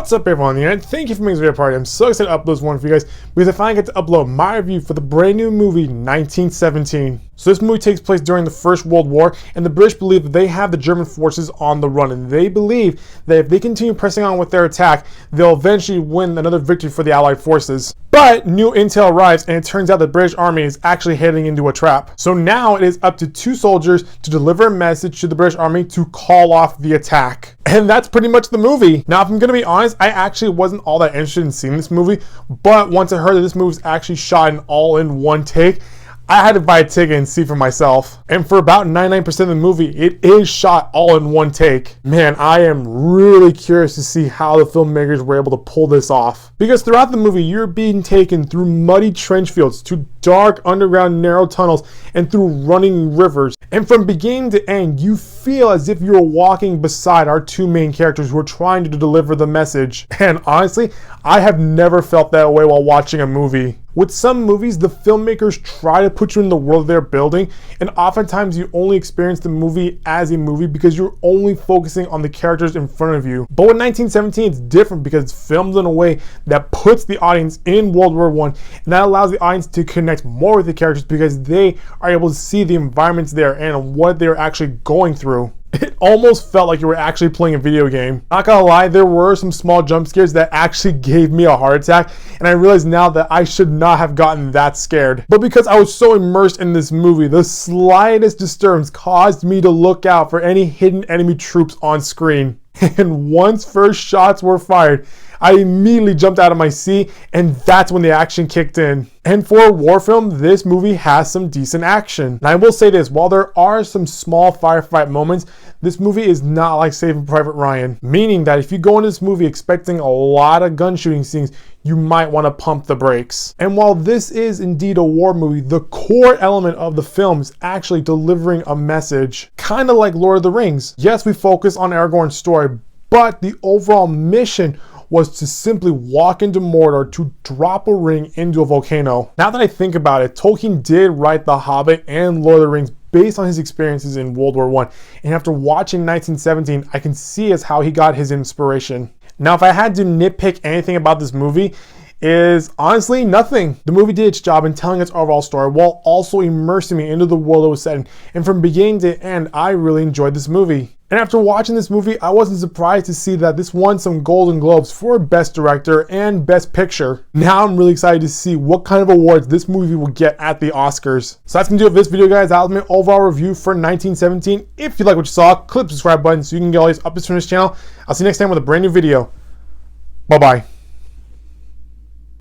What's up everyone on the internet? Thank you for making this video party. I'm so excited to upload this one for you guys because I finally get to upload my review for the brand new movie 1917. So this movie takes place during the First World War, and the British believe that they have the German forces on the run, and they believe that if they continue pressing on with their attack, they'll eventually win another victory for the Allied forces. But new intel arrives, and it turns out the British army is actually heading into a trap. So now it is up to two soldiers to deliver a message to the British army to call off the attack. And that's pretty much the movie. Now, if I'm gonna be honest, I actually wasn't all that interested in seeing this movie, but once I heard that this movie was actually shot in all in one take, I had to buy a ticket and see for myself. And for about 99% of the movie, it is shot all in one take. Man, I am really curious to see how the filmmakers were able to pull this off. Because throughout the movie, you're being taken through muddy trench fields, to dark underground narrow tunnels, and through running rivers. And from beginning to end, you feel as if you're walking beside our two main characters who are trying to deliver the message. And honestly, I have never felt that way while watching a movie. With some movies, the filmmakers try to put you in the world they're building, and oftentimes you only experience the movie as a movie because you're only focusing on the characters in front of you. But with 1917, it's different because it's filmed in a way that puts the audience in World War I, and that allows the audience to connect more with the characters because they are able to see the environments there and what they're actually going through. It almost felt like you were actually playing a video game. Not gonna lie, there were some small jump scares that actually gave me a heart attack, and I realize now that I should not have gotten that scared. But because I was so immersed in this movie, the slightest disturbance caused me to look out for any hidden enemy troops on screen. And once first shots were fired, I immediately jumped out of my seat, and that's when the action kicked in. And for a war film, this movie has some decent action. And I will say this, while there are some small firefight moments, this movie is not like Saving Private Ryan. Meaning that if you go into this movie expecting a lot of gun shooting scenes, you might want to pump the brakes. And while this is indeed a war movie, the core element of the film is actually delivering a message. Kind of like Lord of the Rings. Yes, we focus on Aragorn's story, but the overall mission was to simply walk into Mordor to drop a ring into a volcano. Now that I think about it, Tolkien did write The Hobbit and Lord of the Rings based on his experiences in World War I. And after watching 1917, I can see as how he got his inspiration. Now, if I had to nitpick anything about this movie, is honestly nothing. The movie did its job in telling its overall story while also immersing me into the world it was set in. And from beginning to end, I really enjoyed this movie. And after watching this movie, I wasn't surprised to see that this won some Golden Globes for Best Director and Best Picture. Now I'm really excited to see what kind of awards this movie will get at the Oscars. So that's gonna do it for this video, guys. That was my overall review for 1917. If you like what you saw, click the subscribe button so you can get all these updates from this channel. I'll see you next time with a brand new video. Bye-bye.